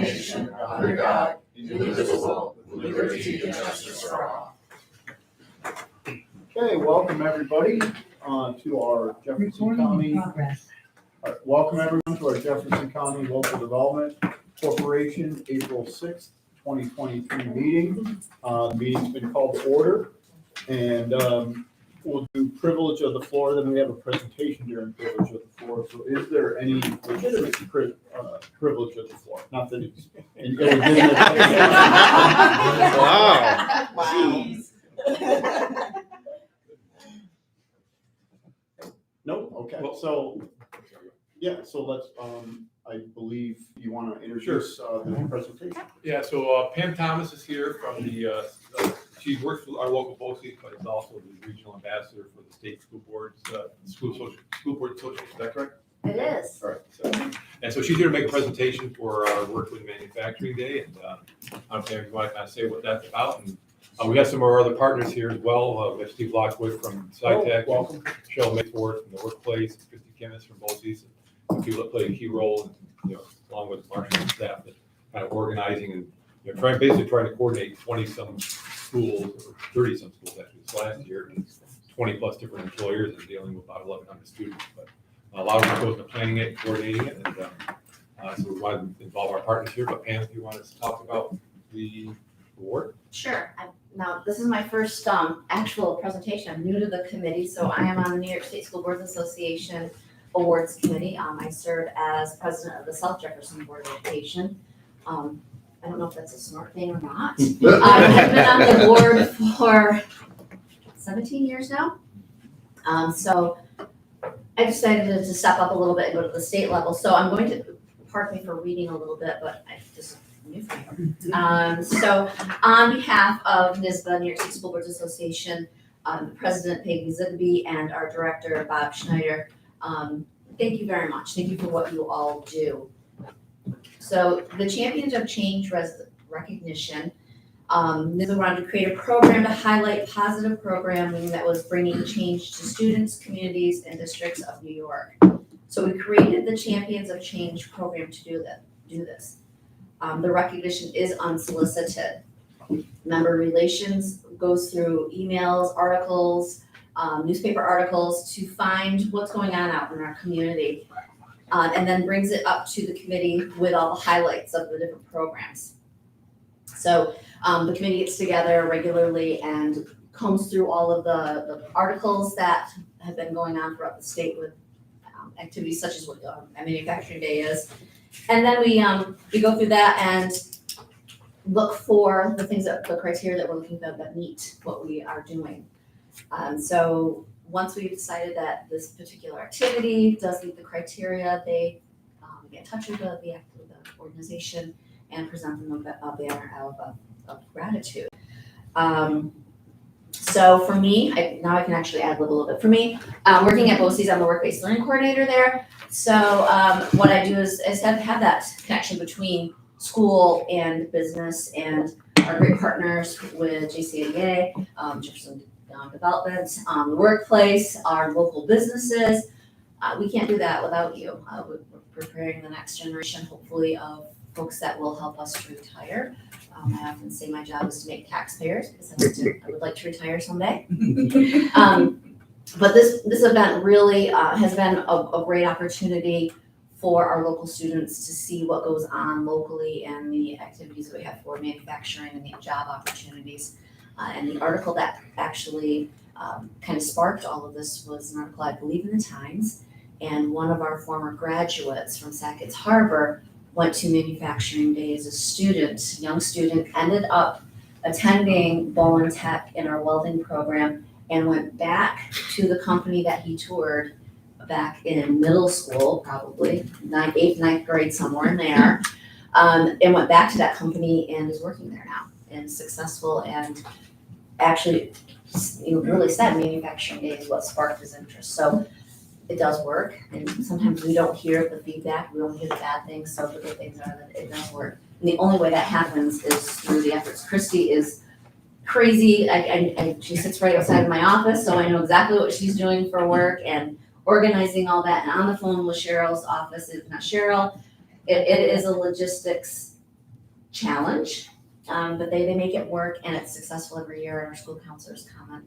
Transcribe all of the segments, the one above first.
nation, under God, indivisible, with liberty and justice for all. Okay, welcome everybody to our Jefferson County. Welcome everyone to our Jefferson County Local Development Corporation April 6th, 2023 meeting. The meeting's been called to order, and we'll do privilege of the floor. Then we have a presentation during privilege of the floor. So, is there any legitimate privilege of the floor? Not that it's illegitimate. Wow. Nope. Okay. So, yeah. So let's. I believe you want to introduce the presentation. Yeah. So Pam Thomas is here from the. She works for our local BOCES, but is also the regional ambassador for the state school boards, school board association. Is that correct? It is. All right. So she's here to make a presentation for our Work with Manufacturing Day, and I'm Pam. You want to kind of say what that's about? And we have some of our other partners here as well. We have Steve Lockwood from SciTech, welcome. Cheryl Mayford from the Workplace, Christy Kimmis from BOCES, and people that play a key role, along with Marshall and staff, that kind of organizing and basically trying to coordinate 20-some schools, or 30-some schools actually this last year, and 20 plus different employers, and dealing with about 1,100 students. But a lot of it goes into planning it and coordinating it, and so we want to involve our partners here. But Pam, if you want to talk about the award. Sure. Now, this is my first actual presentation. I'm new to the committee, so I am on the New York State School Boards Association Awards Committee. I serve as president of the South Jefferson Board of Education. I don't know if that's a smart thing or not. I've been on the board for 17 years now. So I decided to step up a little bit and go to the state level. So I'm going to, pardon me for reading a little bit, but I just new for me. So on behalf of NYSBA, New York State School Boards Association, President Peggy Zigby and our director, Bob Schneider, thank you very much. Thank you for what you all do. So the Champions of Change recognition, NYSBA wanted to create a program to highlight positive programming that was bringing change to students, communities, and districts of New York. So we created the Champions of Change program to do this. The recognition is unsolicited. Member relations goes through emails, articles, newspaper articles to find what's going on out in our community, and then brings it up to the committee with all the highlights of the different programs. So the committee gets together regularly and combs through all of the articles that have been going on throughout the state with activities such as what Manufacturing Day is. And then we go through that and look for the things the criteria that we're looking for that meet what we are doing. So once we've decided that this particular activity does meet the criteria, they get in touch with the organization and present them a banner of gratitude. So for me, now I can actually add a little bit. For me, working at BOCES, I'm the work-based learning coordinator there. So what I do is have that connection between school and business, and our great partners with JCIDA, Jefferson Development, the workplace, our local businesses. We can't do that without you. We're preparing the next generation, hopefully, of folks that will help us to retire. I often say my job is to make taxpayers, because I would like to retire someday. But this event really has been a great opportunity for our local students to see what goes on locally and the activities that we have for manufacturing and the job opportunities. And the article that actually kind of sparked all of this was an article, I believe, in the Times. And one of our former graduates from Sackett's Harbor went to Manufacturing Day as a student, young student, ended up attending Bowen Tech in our welding program, and went back to the company that he toured back in middle school, probably 8th, 9th grade, somewhere in there, and went back to that company and is working there now and successful, and actually really said Manufacturing Day is what sparked his interest. So it does work, and sometimes we don't hear the feedback, we don't hear the bad things, so the good things are that it does work. And the only way that happens is through the efforts. Christy is crazy. She sits right outside of my office, so I know exactly what she's doing for work and organizing all that, and on the phone with Cheryl's office. It's not Cheryl. It is a logistics challenge, but they make it work and it's successful every year. And our school counselors comment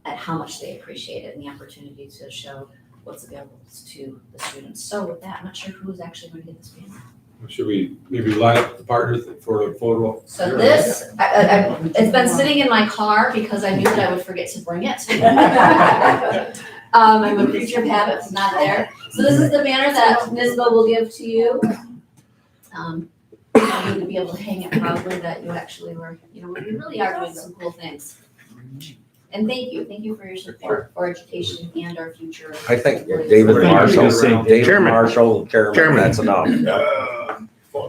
at how much they appreciate it and the opportunity to show what's available to the students. So with that, I'm not sure who's actually going to get this banner. Should we maybe line up the partners for a photo? So this, it's been sitting in my car because I knew that I would forget to bring it. I'm a creature of habit, it's not there. So this is the banner that NISBA will give to you. You need to be able to hang it proudly that you actually were, we really are doing some cool things. And thank you for your support for education and our future. I think David Marshall, Chairman, that's enough.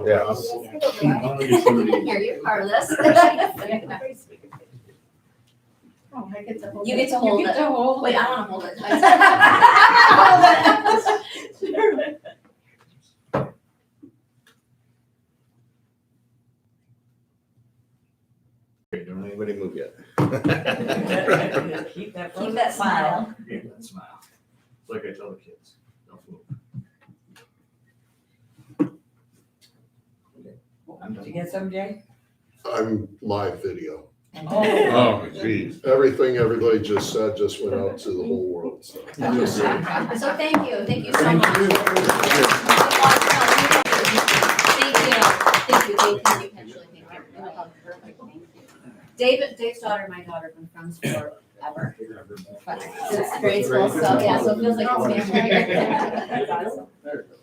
Yeah. Here, you're part of this. You get to hold it. Wait, I want to hold it. Don't anybody move yet. Keep that Keep that smile. Yeah, that smile. It's like I tell the kids, don't move. Did you get some, Jay? I'm live video. Oh. Geez. Everything everybody just said just went out to the whole world, so. So thank you so much. Thank you. Dave's daughter and my daughter have been friends forever. Since grade school, so yeah, so it feels like it's family. That's awesome. There it goes.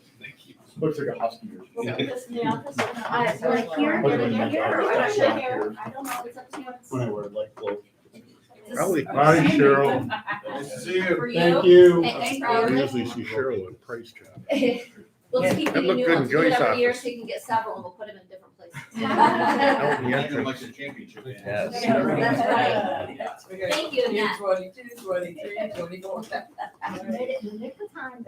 Looks like a husky. Here, I don't know, it's up to you. When I wear like clothes. Probably. Hi, Cheryl. Nice to see you. For you. Thank you. Thanks for I having me. usually see Cheryl at Price Chop. We'll just keep That getting looked new good in ones, we'll do it Joy's every year office. so you can get several and we'll put them in different places. Like the championship. Yes. That's right. Thank you, Annette. 22, 23, 24. I made it in the nick of time.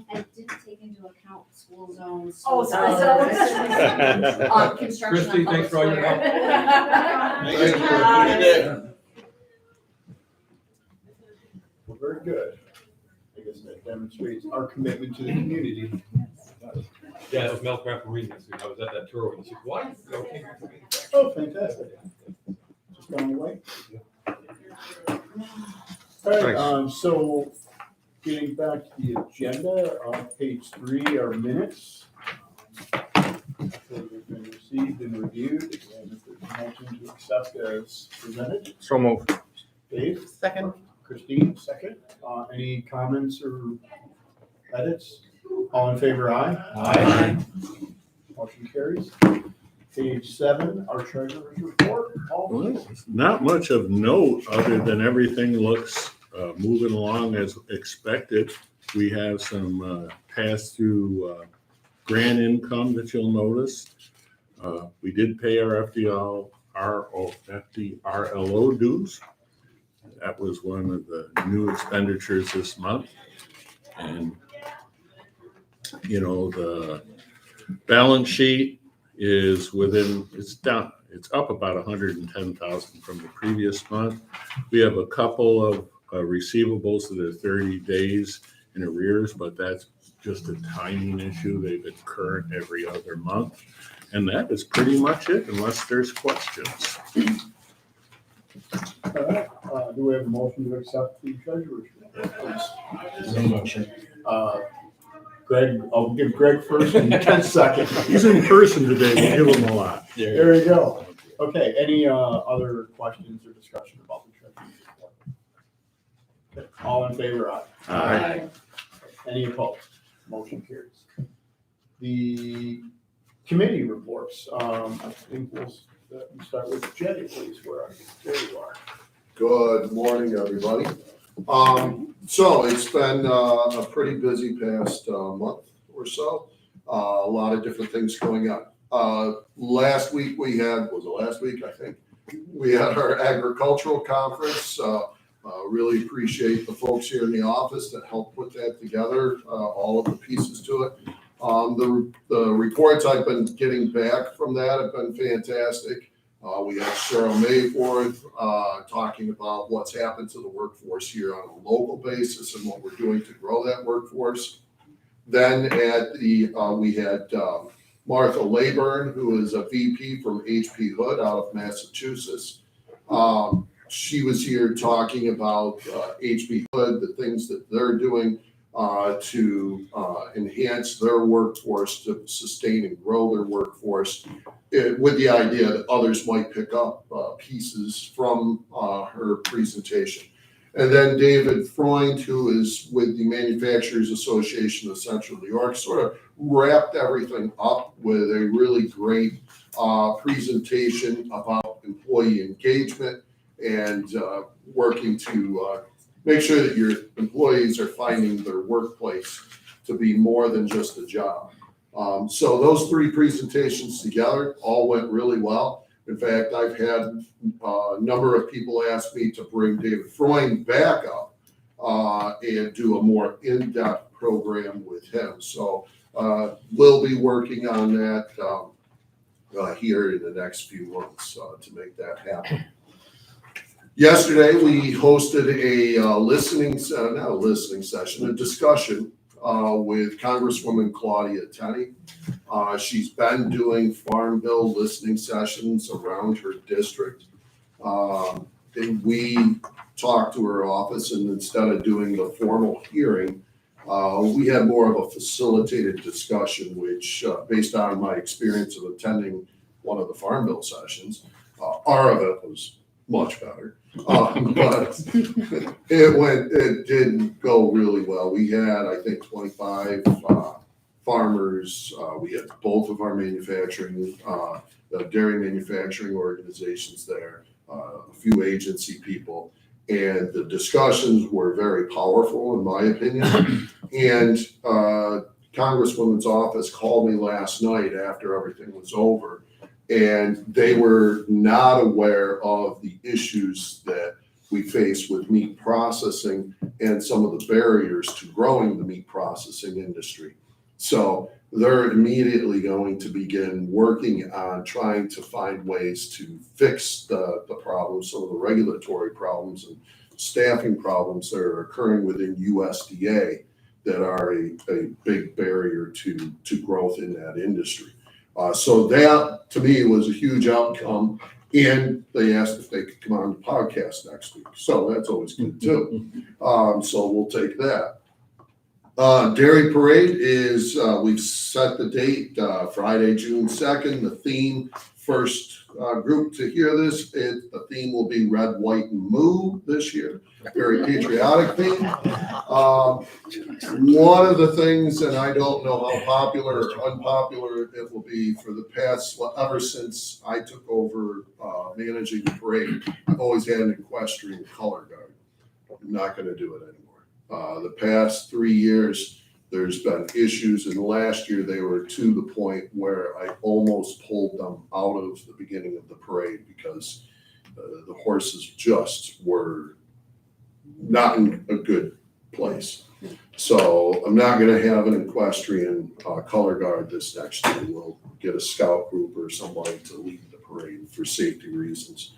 I didn't take into account school zones. Oh, sorry. Construction Christie, on thanks public for all your square. Well, very good. I guess that demonstrates our commitment to the community. Yeah, that was Mel Craft reading this week. I was at that tour and he said, why? Oh, fantastic. Just going away. All right, so getting back to the agenda, on page 3 are minutes. They've been received and reviewed, and if there's a motion to accept as presented. So moved. Dave? Second. Christine, second. Any comments or edits? All in favor, aye? Aye. Motion carries. Page 7, our treasurer's report. Paul? Not much of note, other than everything looks moving along as expected. We have some pass-through grant income that you'll notice. We did pay our FDRLO dues. That was one of the new expenditures this month. And, the balance sheet is it's up about 110,000 from the previous month. We have a couple of receivables that are 30 days in arrears, but that's just a timing issue. They've been current every other month. And that is pretty much it, unless there's questions. All right, do we have a motion to accept the treasurer's report, please? No motion. Greg, I'll give Greg first in 10 seconds. He's in person today, we'll give him a lot. There you go. Okay, any other questions or discussion about the treasurer's report? Okay, all in favor, aye. Aye. Any opposed? Motion carries. The committee reports, I think we'll start with Jay, please, where are you? There you are. Good morning, everybody. So it's been a pretty busy past month or so. A lot of different things going on. Last week was it last week, I think? We had our agricultural conference. Really appreciate the folks here in the office that helped put that together, all of the pieces to it. The reports I've been getting back from that have been fantastic. We had Cheryl Mayforth talking about what's happened to the workforce here on a local basis and what we're doing to grow that workforce. Then we had Martha Layburn, who is a VP from HP Hood out of Massachusetts. She was here talking about HP Hood, the things that they're doing to enhance their workforce, to sustain and grow their workforce, with the idea that others might pick up pieces from her presentation. And then David Freund, who is with the Manufacturers Association of Central New York, sort of wrapped everything up with a really great presentation about employee engagement and working to make sure that your employees are finding their workplace to be more than just a job. So those three presentations together all went really well. In fact, I've had a number of people ask me to bring David Freund back up and do a more in-depth program with him. So we'll be working on that here in the next few months to make that happen. Yesterday, we hosted a discussion with Congresswoman Claudia Tenney. She's been doing Farm Bill listening sessions around her district. And we talked to her office, and instead of doing the formal hearing, we had more of a facilitated discussion, which based on my experience of attending one of the Farm Bill sessions, our event was much better. But it did go really well. We had, I think, 25 farmers. We had both of our dairy manufacturing organizations there, a few agency people, and the discussions were very powerful, in my opinion. And Congresswoman's office called me last night after everything was over, and they were not aware of the issues that we face with meat processing and some of the barriers to growing the meat processing industry. So they're immediately going to begin working on trying to find ways to fix the problems, some of the regulatory problems and staffing problems that are occurring within USDA that are a big barrier to growth in that industry. So that, to me, was a huge outcome, and they asked if they could come on the podcast next week. So that's always good too. So we'll take that. Dairy Parade is, we've set the date, Friday, June 2nd. The theme, first group to hear this, the theme will be Red, White, and Moo this year. Very patriotic theme. One of the things, and I don't know how popular or unpopular it will be, for the past, ever since I took over managing the parade, I've always had an equestrian color guard. I'm not going to do it anymore. The past 3 years, there's been issues, and last year they were to the point where I almost pulled them out of the beginning of the parade because the horses just were not in a good place. So I'm not going to have an equestrian color guard this next year. We'll get a scout group or somebody to lead the parade for safety reasons.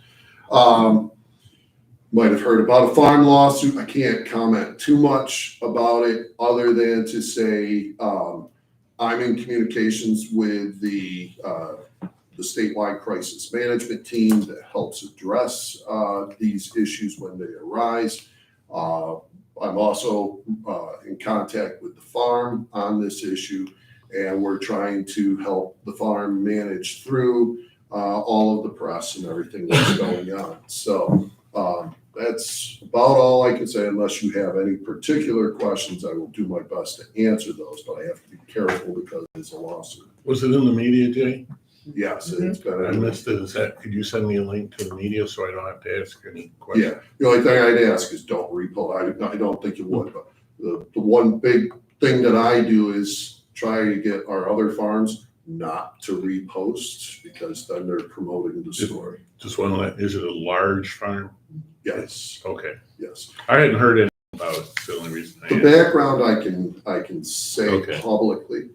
Might have heard about a farm lawsuit. I can't comment too much about it other than to say I'm in communications with the statewide crisis management team that helps address these issues when they arise. I'm also in contact with the farm on this issue, and we're trying to help the farm manage through all of the press and everything that's going on. So that's about all I can say. Unless you have any particular questions, I will do my best to answer those, but I have to be careful because it's a lawsuit. Was it in the media, Jay? Yes, it's been. I missed it. Could you send me a link to the media so I don't have to ask any questions? Yeah, the only thing I'd ask is don't repost. I don't think you would, but the one big thing that I do is try to get our other farms not to repost, because then they're promoting the story. Just one, is it a large farm? Yes, Okay. yes. I hadn't heard anything about it. It's the only reason. The background I can say Okay. publicly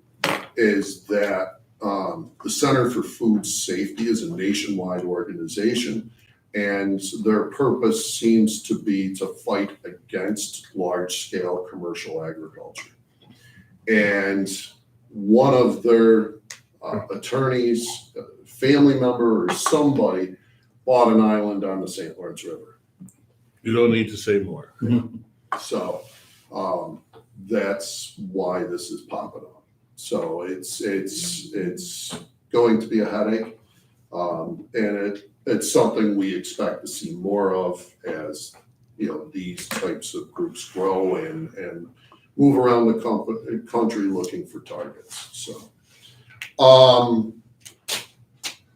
is that the Center for Food Safety is a nationwide organization, and their purpose seems to be to fight against large-scale commercial agriculture. And one of their attorneys, family member or somebody bought an island on the St. Lawrence River. You don't need to say more. So that's why this is popping up. So it's going to be a headache. And it's something we expect to see more of as, these types of groups grow and move around the country looking for targets. So,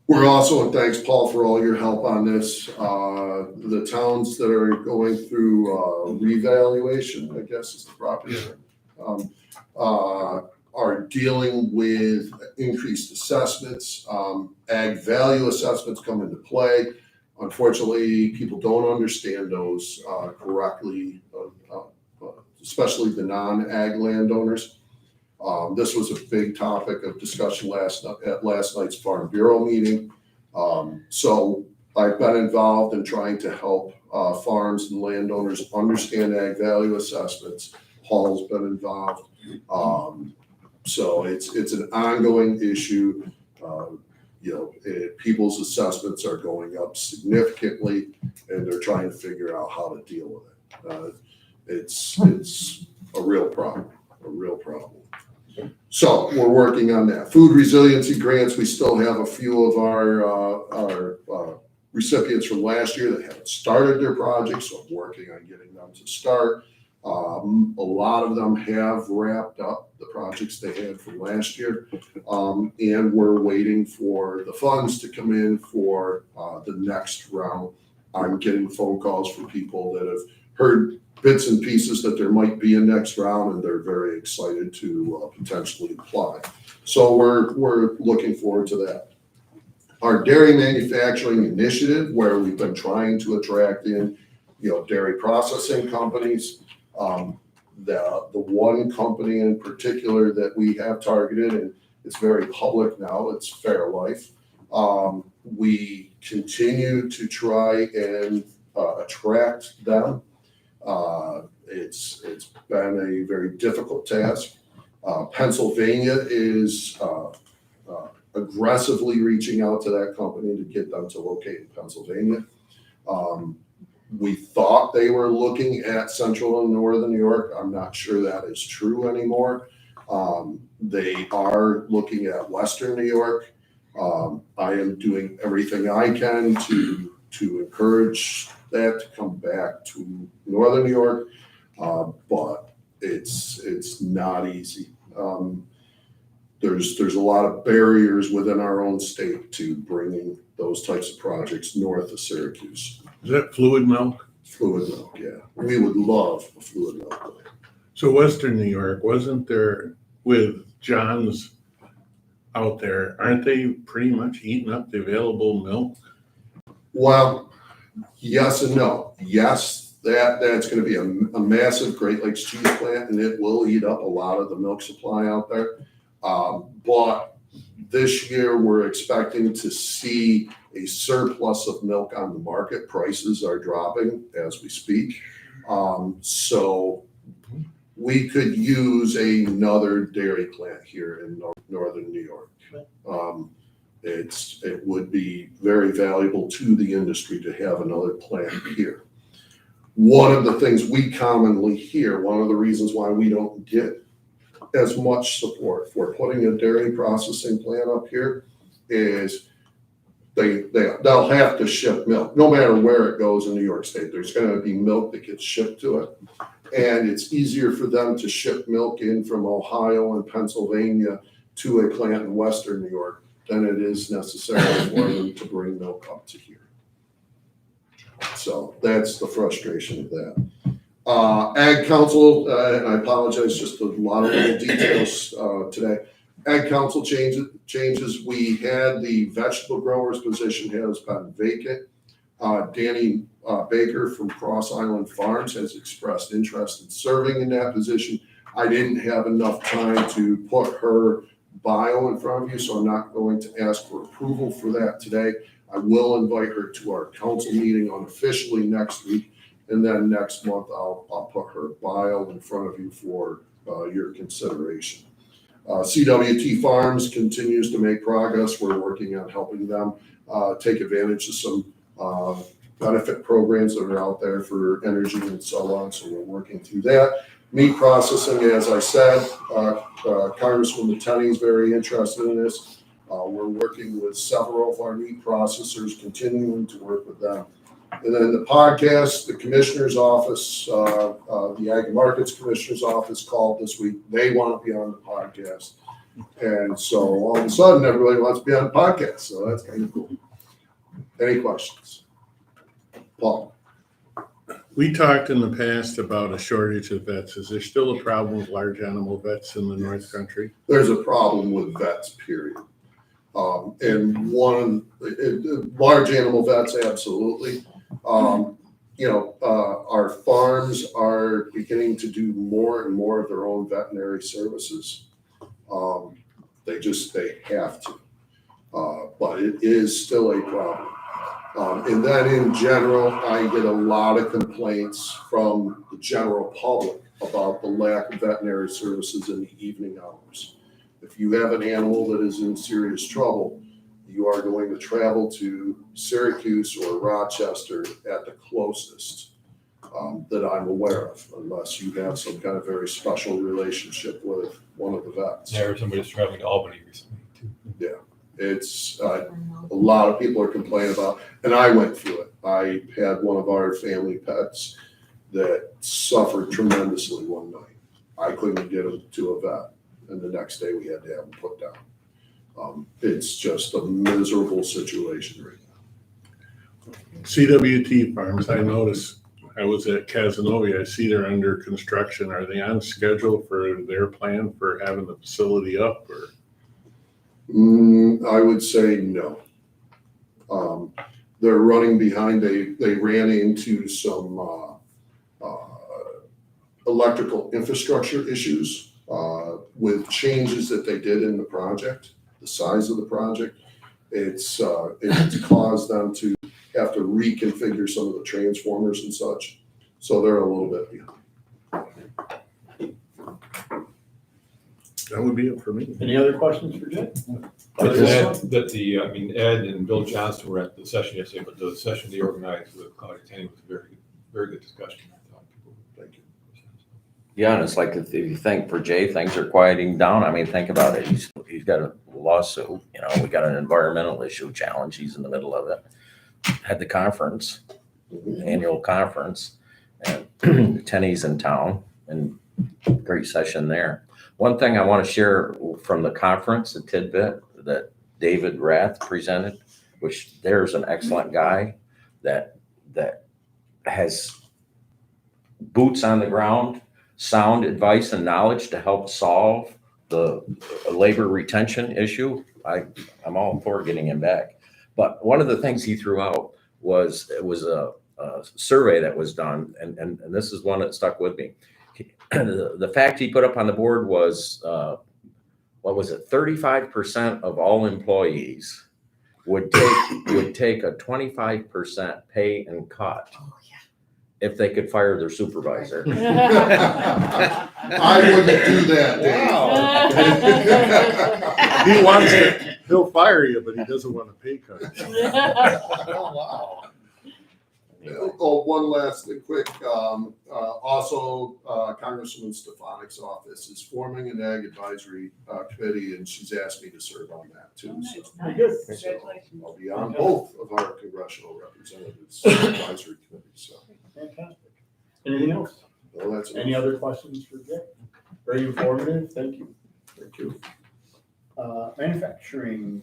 we're also, and thanks Paul for all your help on this, the towns that are going through revaluation, I guess is the proper term, are dealing with increased assessments. Ag value assessments come into play. Unfortunately, people don't understand those correctly, especially the non-ag landowners. This was a big topic of discussion at last night's Farm Bureau meeting. So I've been involved in trying to help farms and landowners understand ag value assessments. Paul's been involved. So it's an ongoing issue. People's assessments are going up significantly, and they're trying to figure out how to deal with it. It's a real problem. So we're working on that. Food resiliency grants, we still have a few of our recipients from last year that haven't started their projects, so I'm working on getting them to start. A lot of them have wrapped up the projects they had from last year, and we're waiting for the funds to come in for the next round. I'm getting phone calls from people that have heard bits and pieces that there might be a next round, and they're very excited to potentially apply. So we're looking forward to that. Our dairy manufacturing initiative, where we've been trying to attract in, dairy processing companies. The one company in particular that we have targeted, and it's very public now, it's Fairlife. We continue to try and attract them. It's been a very difficult task. Pennsylvania is aggressively reaching out to that company to get them to locate in Pennsylvania. We thought they were looking at central and northern New York. I'm not sure that is true anymore. They are looking at western New York. I am doing everything I can to encourage that to come back to northern New York, but it's not easy. There's a lot of barriers within our own state to bringing those types of projects north of Syracuse. Is that fluid milk? Fluid milk, yeah. We would love a fluid milk plant. So Western New York, wasn't there with John's out there, aren't they pretty much eating up the available milk? Well, yes and no. Yes, that's going to be a massive Great Lakes cheese plant, and it will eat up a lot of the milk supply out there. But this year we're expecting to see a surplus of milk on the market. Prices are dropping as we speak. So we could use another dairy plant here in northern New York. It would be very valuable to the industry to have another plant here. One of the things we commonly hear, one of the reasons why we don't get as much support for putting a dairy processing plant up here is they'll have to ship milk. No matter where it goes in New York State, there's going to be milk that gets shipped to it. And it's easier for them to ship milk in from Ohio and Pennsylvania to a plant in Western New York than it is necessarily for them to bring milk up to here. So that's the frustration of that. Ag Council, and I apologize, just a lot of little details today. Ag Council changes. We had the vegetable growers position has been vacant. Danny Baker from Cross Island Farms has expressed interest in serving in that position. I didn't have enough time to put her bio in front of you, so I'm not going to ask for approval for that today. I will invite her to our council meeting unofficially next week, and then next month I'll put her bio in front of you for your consideration. CWT Farms continues to make progress. We're working on helping them take advantage of some benefit programs that are out there for energy and so on. So we're working through that. Meat processing, as I said, Congressman Tenney is very interested in this. We're working with several of our meat processors, continuing to work with them. And then the podcast, the commissioner's office, the Ag Markets Commissioner's office called this week. They want to be on the podcast. And so all of a sudden, everybody wants to be on the podcast. So that's kind of cool. Any questions? Paul? We talked in the past about a shortage of vets. Is there still a problem with large animal vets in the North Country? There's a problem with vets, period. And large animal vets, absolutely. Our farms are beginning to do more and more of their own veterinary services. They have to. But it is still a problem. And then in general, I get a lot of complaints from the general public about the lack of veterinary services in the evening hours. If you have an animal that is in serious trouble, you are going to travel to Syracuse or Rochester at the closest that I'm aware of, unless you have some kind of very special relationship with one of the vets. Yeah, or somebody's traveling to Albany recently too. Yeah, it's a lot of people are complaining about, and I went through it. I had one of our family pets that suffered tremendously one night. I couldn't get him to a vet, and the next day we had to have him put down. It's just a miserable situation right now. CWT Farms, I noticed, I was at Casanova, I see they're under construction. Are they on schedule for their plan for having the facility up, or? I would say no. They're running behind. They ran into some electrical infrastructure issues with changes that they did in the project, the size of the project. It's caused them to have to reconfigure some of the transformers and such. So they're a little bit behind. That would be it for me. Any other questions for Jay? Ed and Bill Johnston were at the session yesterday, but the session they organized with Claudia Tenney was a very, very good discussion. I thought people would thank you. Yeah, and it's like if you think for Jay, things are quieting down. I mean, think about it. He's got a lawsuit, we got an environmental issue challenge. He's in the middle of it. Had the conference, annual conference, and Tenney's in town, and great session there. One thing I want to share from the conference, a tidbit that David Rath presented, which there's an excellent guy that has boots on the ground, sound advice and knowledge to help solve the labor retention issue. I'm all for getting him back. But one of the things he threw out was a survey that was done, and this is one that stuck with me. The fact he put up on the board was, 35% of all employees would take a 25% pay and cut if they could fire their supervisor. I wouldn't do that, Dave. He wants it. He'll fire you, but he doesn't want a pay cut. Oh, wow. Oh, one last thing quick. Also, Congresswoman Stefanik's office is forming an ag advisory committee, and she's asked me to serve on that too. So, Very good. Congratulations. I'll be on both of our congressional representatives' advisory committees. So, Fantastic. Anything else? well, that's Any other questions for Jay? Very informative. Thank you. Thank you. Manufacturing.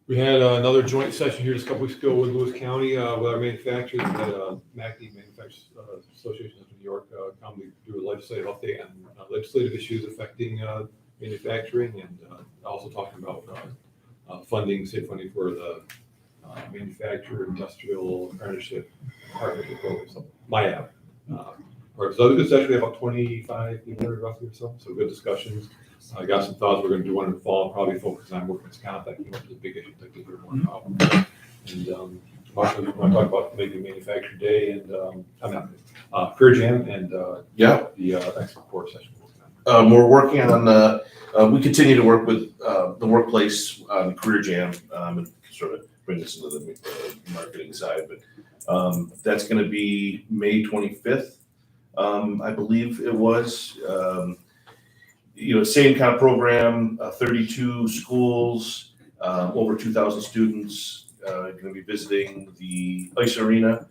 We had another joint session here just a couple weeks ago with Lewis County, with our manufacturers. We had MACD, Manufacturers Association of New York, come to do a legislative update on legislative issues affecting manufacturing, and also talking about funding, state funding for the manufacturer industrial apprenticeship partnership program, so MIAP. So it was actually about 25 people there roughly or so good discussions. I got some thoughts. We're going to do one in the fall, probably focus on workers' comp. That came up as a big issue that we hear more about. And Marshall, we want to talk about maybe Manufacturing Day and Career Jam and the export core session. We're working on we continue to work with the workplace on Career Jam and sort of bring this into the marketing side. But that's going to be May 25th, I believe it was. Same kind of program, 32 schools, over 2,000 students going to be visiting the ice arena,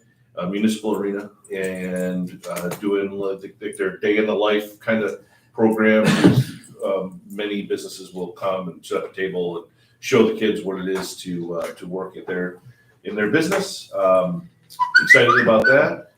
municipal arena, and doing their day in the life kind of program. Many businesses will come and set up a table and show the kids what it is to work in their business. Excited about that.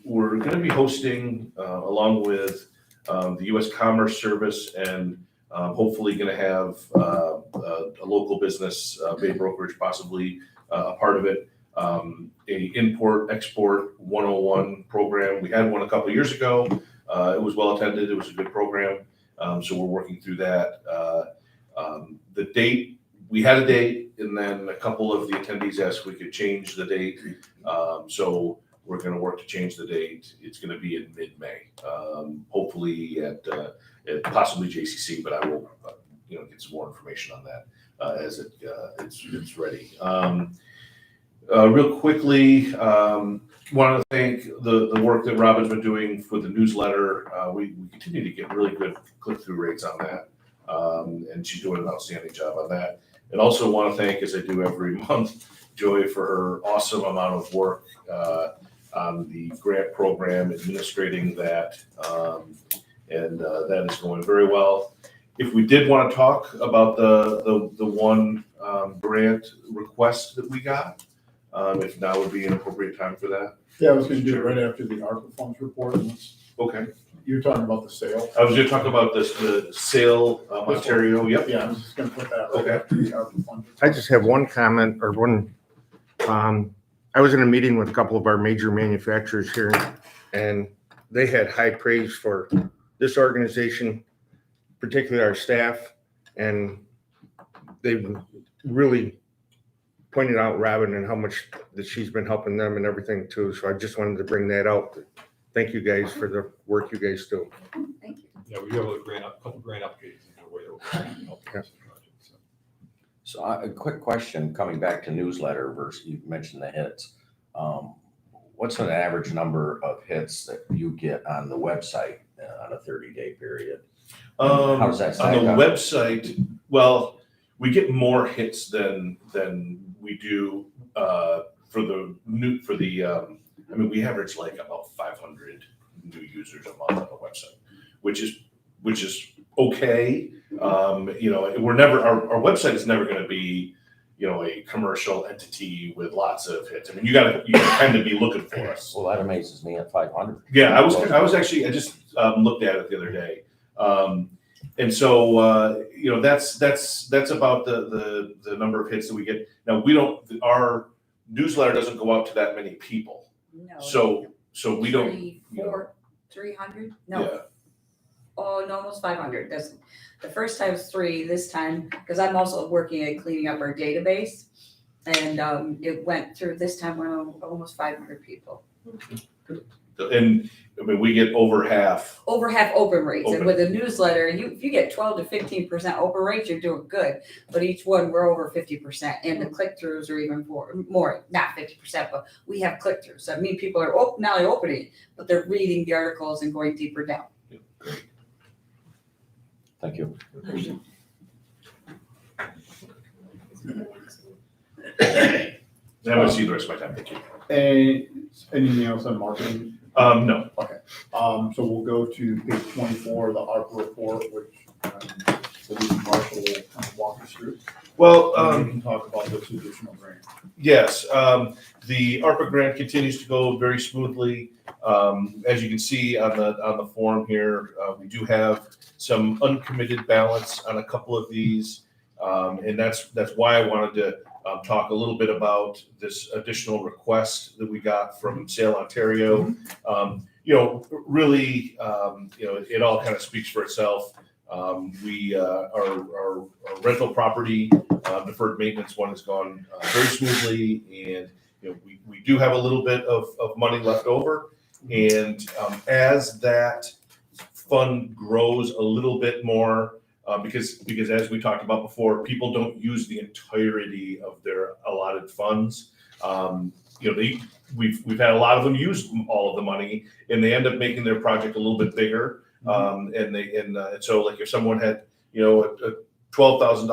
We're going to be hosting, along with the U.S. Commerce Service, and hopefully going to have a local business, Bay Brokerage, possibly a part of it. A import-export 101 program. We had one a couple of years ago. It was well attended. It was a good program. So we're working through that. The date, we had a date, and then a couple of the attendees asked if we could change the date. So we're going to work to change the date. It's going to be in mid-May, hopefully at possibly JCC, but I will get some more information on that as it's ready. Real quickly, want to thank the work that Robin's been doing for the newsletter. We continue to get really good click-through rates on that, and she's doing an outstanding job on that. And also want to thank, as I do every month, Joy for her awesome amount of work on the grant program, administrating that, and that is going very well. If we did want to talk about the one grant request that we got, if now would be an appropriate time for that. Yeah, I was gonna do it right after the ARPA funds report. Okay. You're talking about the sale? I was going to talk about the sale, Ontario. Yep. Yeah, I was just gonna put that right Okay. after the ARPA funds. I just have one comment or one, I was in a meeting with a couple of our major manufacturers here, and they had high praise for this organization, particularly our staff, and they really pointed out Robin and how much that she's been helping them and everything too. So I just wanted to bring that out. Thank you guys for the work you guys do. Thank you. Yeah, we have a couple grant applications in the way that we're helping this project. So. So a quick question, coming back to newsletter versus, you mentioned the hits. What's an average number of hits that you get on the website on a 30-day period? How does that stack On the up? website, well, we get more hits than we do we average like about 500 new users a month on the website, which is okay. We're never, our website is never going to be, a commercial entity with lots of hits. I mean, you kind of be looking for us. Well, that amazes me at 500. Yeah, I was actually, I just looked at it the other day. And so, that's about the number of hits that we get. Now, our newsletter doesn't go out to that many people. No. So we don't. 300? No. Yeah. Oh, no, almost 500. The first time was 3, this time, because I'm also working at cleaning up our database. And it went through, this time went almost 500 people. And I mean, we get over half. Over half open rates. Open. And with a newsletter, if you get 12 to 15% open rates, you're doing good. But each one, we're over 50%. And the click-throughs are even more, not 50%, but we have click-throughs. So I mean, people are not only opening, but they're reading the articles and going deeper down. Thank you. I'm going to see the rest of my time. Thank you. And anything else on marketing? No. So we'll go to page 24, the ARPA report, which Marshall will kind of walk us through. Well, And we can talk about this additional grant. yes, the ARPA grant continues to go very smoothly. As you can see on the form here, we do have some uncommitted balance on a couple of these, and that's why I wanted to talk a little bit about this additional request that we got from Sale Ontario. Really, it all kind of speaks for itself. Our rental property deferred maintenance one has gone very smoothly, and we do have a little bit of money left over. And as that fund grows a little bit more, because as we talked about before, people don't use the entirety of their allotted funds. We've had a lot of them use all of the money, and they end up making their project a little bit bigger. And so like if someone had a $12,000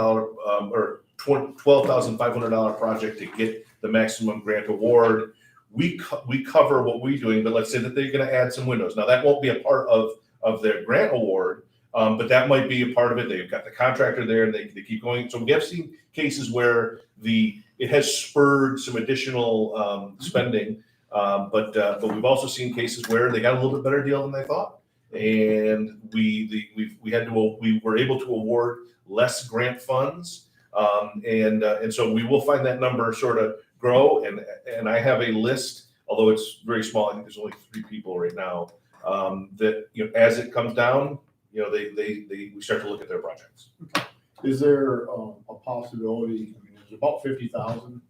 or $12,500 project to get the maximum grant award, we cover what we're doing. But let's say that they're going to add some windows. Now that won't be a part of their grant award, but that might be a part of it. They've got the contractor there, and they keep going. So we have seen cases where it has spurred some additional spending, but we've also seen cases where they got a little bit better deal than they thought, and we were able to award less grant funds, and so we will find that number sort of grow. And I have a list, although it's very small. I think there's only 3 people right now. That as it comes down, we start to look at their projects. Is there a possibility, I mean, there's about 50,000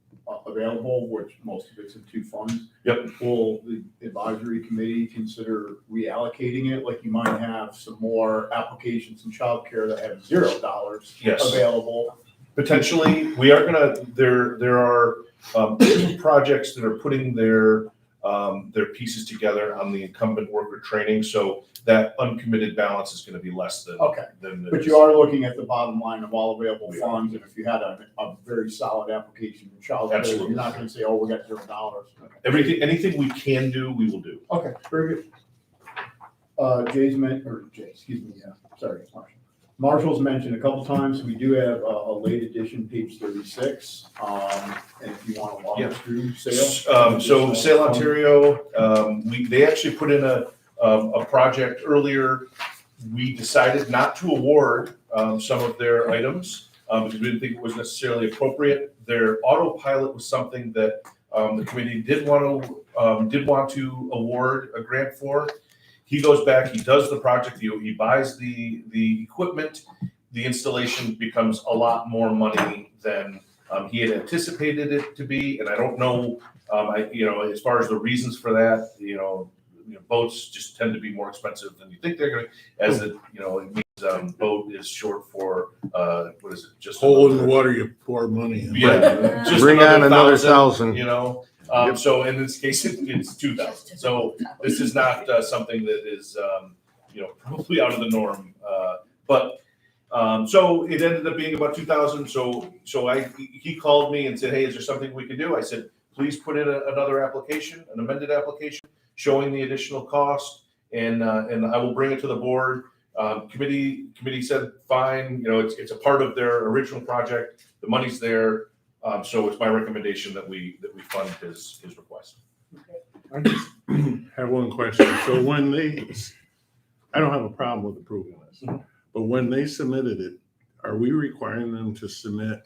available, which most of it's in 2 funds. Yep. Will the advisory committee consider reallocating it? Like you might have some more applications in childcare that have $0 Yes. available. Potentially, we are there are 2 projects that are putting their pieces together on the incumbent worker training, so that uncommitted balance is going to be less than. Okay. Than But you are looking at the bottom line of all available funds, and if you had a very solid application in childcare, Absolutely. you're not gonna say, oh, we got $0. anything we can do, we will do. Okay, very good. Marshall's mentioned a couple times, we do have a late edition, page 36. And if you want to walk us through sales. So Sale Ontario, they actually put in a project earlier. We decided not to award some of their items because we didn't think it was necessarily appropriate. Their autopilot was something that the committee did want to award a grant for. He goes back, he does the project, he buys the equipment, the installation becomes a lot more money than he had anticipated it to be, and I don't know, as far as the reasons for that, boats just tend to be more expensive than you think they're going to, as it means boat is short for, what is it? Just Hole in the water, you pour money in. Yeah. Just Bring on another 1,000. So in this case, it's 2,000. So this is not something that is, probably out of the norm. So it ended up being about 2,000. So he called me and said, hey, is there something we can do? I said, please put in another application, an amended application, showing the additional cost, and I will bring it to the board. Committee said, fine, it's a part of their original project. The money's there. So it's my recommendation that we fund his request. I just have one question. So I don't have a problem with approving this, but when they submitted it, are we requiring them to submit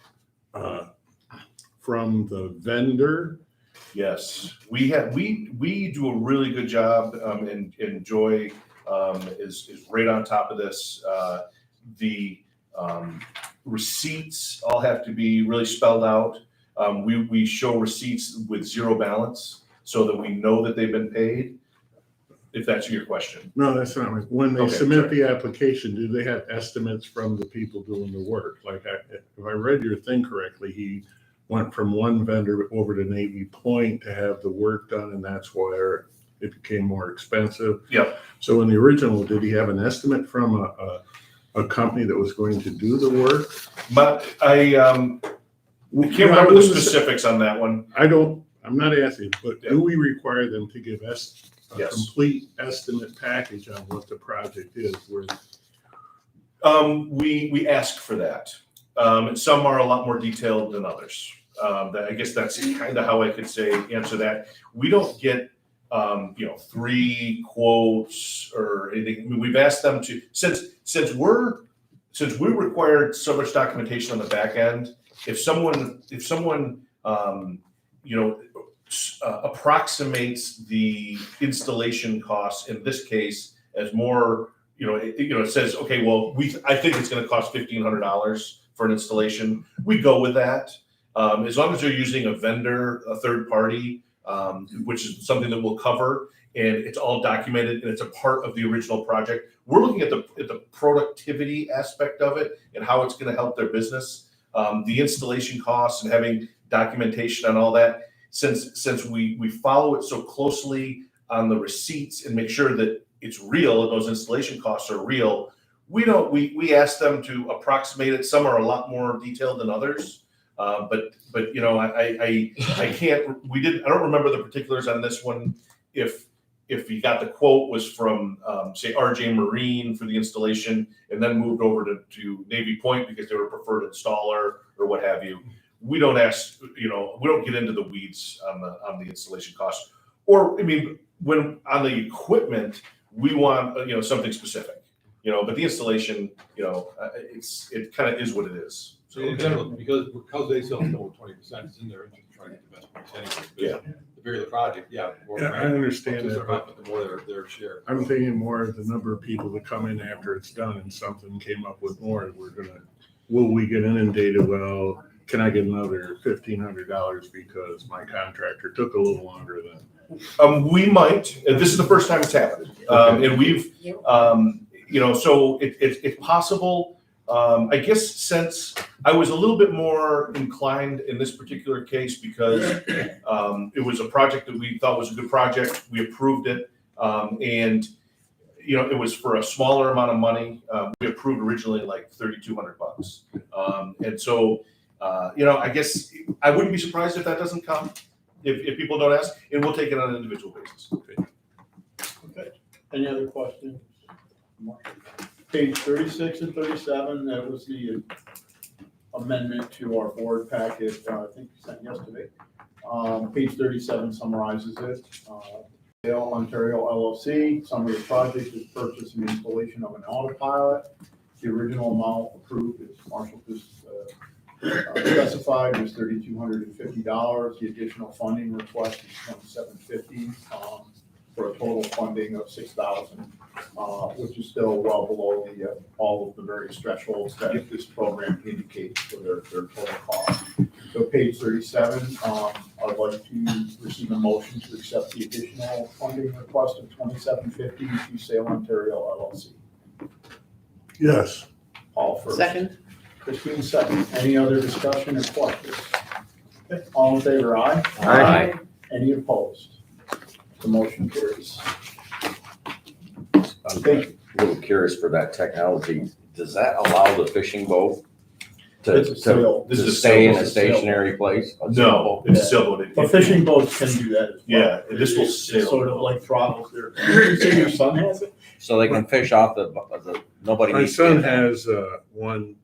from the vendor? Yes, we do a really good job, and Joy is right on top of this. The receipts all have to be really spelled out. We show receipts with 0 balance so that we know that they've been paid, if that's your question. No, that's not right. When they Okay, submit sorry. the application, do they have estimates from the people doing the work? Like, if I read your thing correctly, he went from one vendor over to Navy Point to have the work done, and that's where it became more expensive. Yep. So in the original, did he have an estimate from a company that was going to do the work? But I can't remember the specifics on that one. I'm not asking, but do we require them to give a Yes. complete estimate package on what the project is? We ask for that. Some are a lot more detailed than others. I guess that's kind of how I could answer that. We don't get 3 quotes or anything. I mean, we've asked them to, since we required so much documentation on the back end. If someone approximates the installation costs in this case as more, it says, okay, well, I think it's going to cost $1,500 for an installation. We go with that. As long as they're using a vendor, a third party, which is something that we'll cover. and it's all documented and it's a part of the original project. We're looking at the productivity aspect of it and how it's going to help their business. The installation costs and having documentation on all that. Since we follow it so closely on the receipts and make sure that it's real and those installation costs are real, we ask them to approximate it. Some are a lot more detailed than others. But you know, I can't, I don't remember the particulars on this one. If you got the quote was from, say, RJ Marine for the installation and then moved over to Navy Point because they were preferred installer or what have you. We don't ask, you know, we don't get into the weeds on the installation costs. Or, I mean, when on the equipment, we want, you know, something specific, you know, but the installation, you know, it kind of is what it is. So in general, because they sell over 20%, it's in their interest to try to get the best price anyway. Yeah. The bigger the project, more Yeah, I understand that, but the more their share. I'm thinking more of the number of people that come in after it's done and something came up with more, will we get inundated? Well, can I get another $1,500 because my contractor took a little longer than? We might, this is the first time it's happened. And we've, you know, so it's possible. I guess since I was a little bit more inclined in this particular case because it was a project that we thought was a good project. We approved it. And, you know, it was for a smaller amount of money. We approved originally like $3,200. And so, you know, I guess I wouldn't be surprised if that doesn't come, if people don't ask, and we'll take it on an individual basis. Okay. Any other questions? Page 36 and 37, that was the amendment to our board packet, I think you sent yesterday. Page 37 summarizes it. Dale Ontario LLC, summary of project is purchase and installation of an autopilot. The original amount approved, as Marshall just specified, was $3,250. The additional funding request is $2,750 for a total funding of $6,000, which is still well below all of the various thresholds that this program indicates for their total cost. So page 37, I'd like to receive a motion to accept the additional funding request of $2,750 to Sale Ontario LLC. Yes. Paul first. Second. Christine second. Any other discussion or questions? Okay, all in favor, aye? Aye. Any opposed? The motion carries. I'm a little curious for that technology. Does that allow the fishing boat It's a sail. This to is stay in a it's a sailboat. stationary place? No, it's a sailboat. But fishing boats can do that as well. Yeah, this will It's sail. sort of like throttles there. You say your son has it? So they can fish off nobody My needs to son get that. has one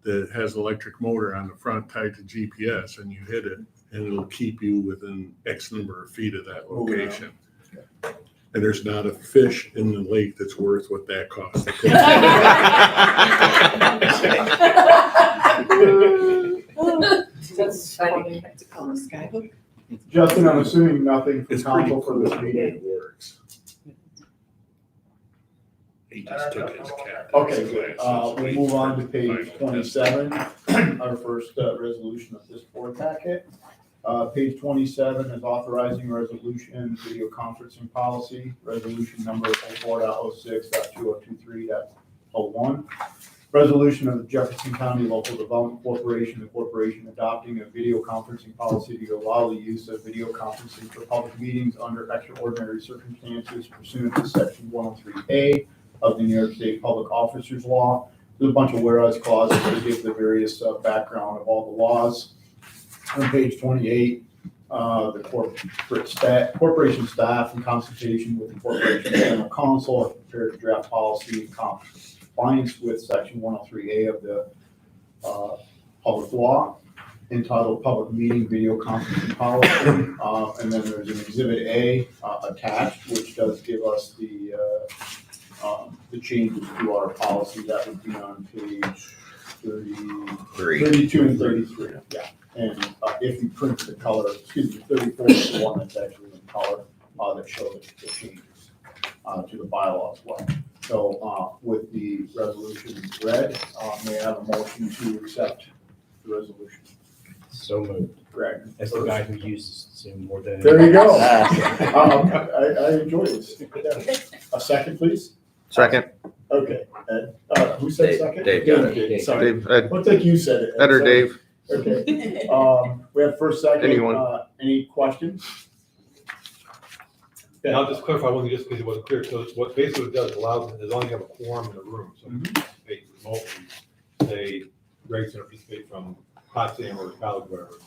that has electric motor on the front tied to GPS, and you hit it and it'll keep you within X number of feet of that Oh, yeah. location. And there's not a fish in the lake that's worth what that costs. That's funny. To call a skyhook. Justin, I'm assuming nothing from It's pretty council for cool this how meeting. it works. He just took his cap. Okay, good. We'll move on to page 27, our first resolution of this board packet. Page 27 is authorizing resolution, video conferencing policy, resolution number 04.06.2023.01. Resolution of the Jefferson County Local Development Corporation, the corporation adopting a video conferencing policy to allow the use of video conferencing for public meetings under extraordinary circumstances pursuant to section 103A of the New York State Public Officers Law. There's a bunch of whereas clauses that give the various background of all the laws. On page 28, the corporation staff in consultation with the corporation general counsel have prepared a draft policy in compliance with section 103A of the public law entitled Public Meeting Video Conferencing Policy. And then there's an exhibit A attached, which does give us the changes to our policy. That would be on page 32 and 33. Yeah. And if you print the color, 34 is the one that's actually in color that shows the changes to the bylaw as well. So with the resolution read, may I have a motion to accept the resolution? So moved. Greg. As the guy who uses Zoom more than. There you go. Ah. I enjoy this. A second, please. Second, Okay, Ed, who said Dave- second? Dave got it. did, Sorry. Dave, Ed, Looks like you said it. Ed, Ed or sorry. Dave, Okay, we have first, second, Anyone. Any questions? And I'll just clarify one thing, just because it wasn't clear. So what basically it does, allows, as long as you have a quorum in the room, so you participate remotely, say, Greg's gonna participate from Potsdam or College, wherever,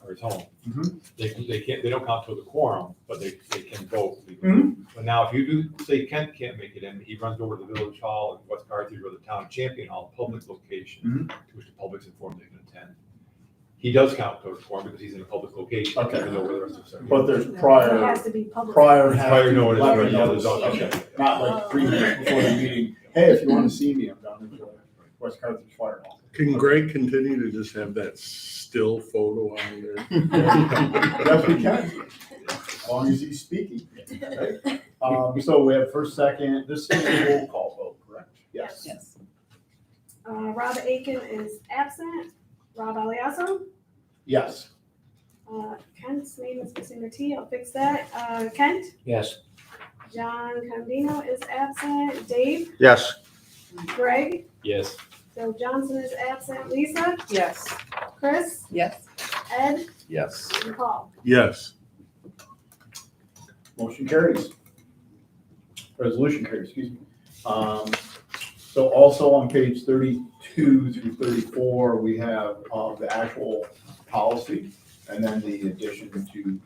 or his home. Mhm. They don't count toward the quorum, but they can vote. Mhm. But now, if you do, say Kent can't make it in, he runs over to the Village Hall in West Carthage or the Town Champion Hall, public location, Mhm. to which the public's informed they can attend. He does count toward the quorum because he's in a public location, Okay. even though we're the rest of the. But there's It prior, has to be public. prior. Prior notice, let me right, yeah, know. there's all- Okay. okay. Not like 3 minutes before the meeting, hey, if you want to see me, I'm down at the West Carthage Fire Hall. Can Greg continue to just have that still photo on there? Yes, we can, as long as he's speaking. Right? So we have first, second, this is a roll call vote, correct? Yes. Yes. Rob Aiken is absent. Rob Aliasso. Yes. Kent's name is missing the T. I'll fix that. Kent. Yes. John Condino is absent. Dave. yes. Greg. Yes. Bill Johnson is absent. Lisa. Yes. Chris. Yes. Ed. Yes. And Paul. Yes. Motion carries. Resolution carries, excuse me. So also on page 32 through 34, we have the actual policy and then the addition to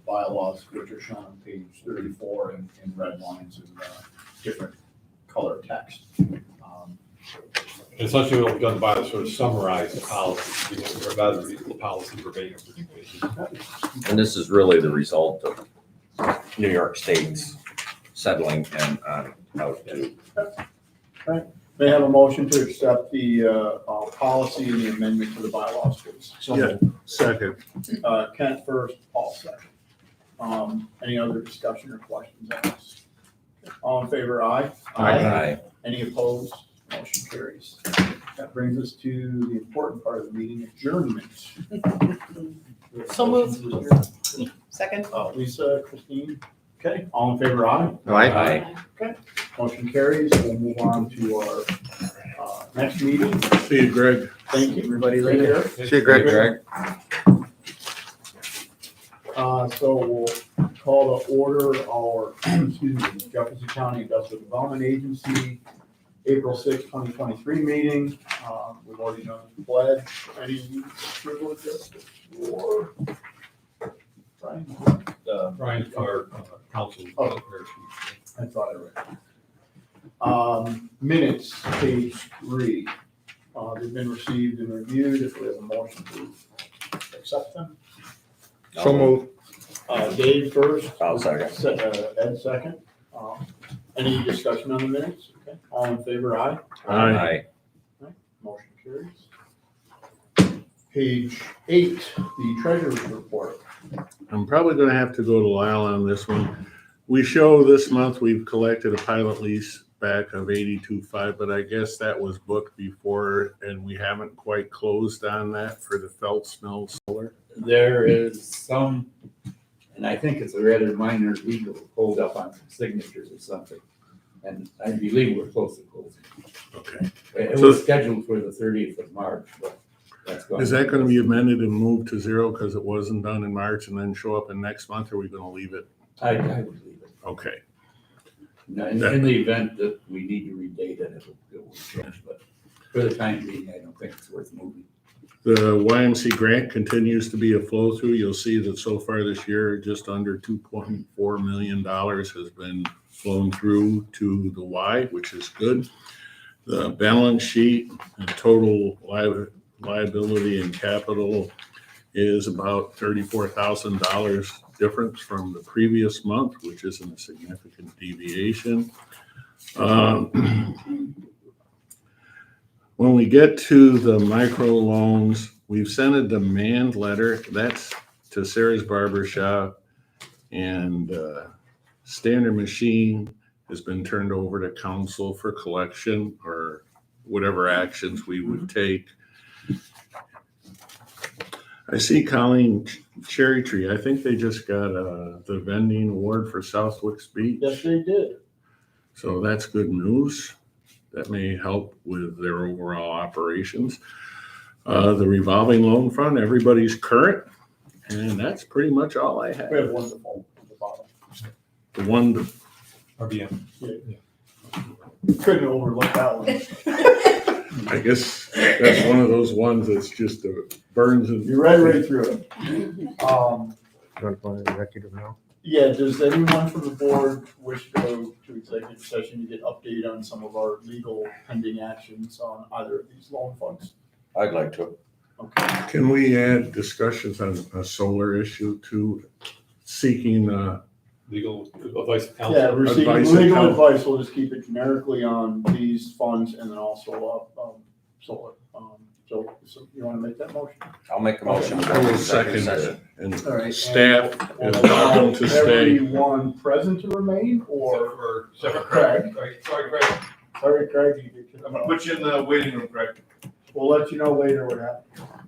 bylaws, which are shown on page 34 in red lines and different color text. Essentially, what we've done by the sort of summarize the policy, or rather the policy verbatim. And this is really the result of New York State's settling and on how to. May I have a motion to accept the policy and the amendment to the bylaws, please? Yeah. Second. Kent first, Paul second. Any other discussion or questions on this? All in favor, aye? Aye. Any opposed? Motion carries. That brings us to the important part of the meeting, adjournment. So moved. Second. Lisa, Christine, okay, all in favor, aye? Aye. Aye. Motion carries. We'll move on to our next meeting. See you, Greg. Thank you, everybody, right here. See you, Greg. So we'll call to order our, excuse me, Jefferson County Industrial Development Agency, April 6, 2023 meeting. We've already done the pledge. Any privileges or? Brian? Brian, our council. Oh. I thought I read. Minutes, page 3. They've been received and reviewed. If we have a motion to accept them. So moved. Dave first. I'll second. Ed second. Any discussion on the minutes? Okay, all in favor, aye? Aye. Motion carries. Page 8, the treasurer's report. I'm probably gonna have to go to Lyle on this one. We show this month we've collected a pilot lease back of 82.5, but I guess that was booked before and we haven't quite closed on that for the Phelps Mill Solar. There is some, and I think it's a rather minor legal hold up on some signatures or something. And I believe we're close to closing. Okay. It So- was scheduled for the 30th of March, but that's going. Is that gonna be amended and moved to 0 because it wasn't done in March and then show up in next month, or are we gonna leave it? I would leave it. Okay. Now, in the event that we need to redate it, it will change, but for the time being, I don't think it's worth moving. The YMC grant continues to be a flow through. You'll see that so far this year, just under $2.4 million has been flown through to the Y, which is good. The balance sheet and total liability and capital is about $34,000 difference from the previous month, which isn't a significant deviation. When we get to the micro loans, we've sent a demand letter. That's to Sarah's Barber Shop, and Standard Machine has been turned over to council for collection or whatever actions we would take. I see Colleen Cherry Tree. I think they just got the vending award for Southwick's Beach. Yes, they did. So that's good news. That may help with their overall operations. The revolving loan fund, everybody's current, and that's pretty much all I We have. have one default at the bottom. The one, RBM. Couldn't overlook that one. I guess that's one of those ones that's just burns and. You read right through it. You want to go into executive now? Yeah, does anyone from the board wish to go to executive session to get update on some of our legal pending actions on either of these loan funds? I'd like to. Okay. Can we add discussions on a solar issue to seeking, Legal advice of counsel. Yeah, we're seeking Advice and legal counsel. advice. We'll just keep it generically on these funds and then also, solar. So you want to make that motion? I'll make a motion. to go I into will executive second session. it. And All right. staff and is we'll welcome allow to stay. everyone present to remain or? Except for Craig. Right, sorry, Craig. Sorry, Craig. I'm gonna put you in the waiting room, Greg. We'll let you know later what happened.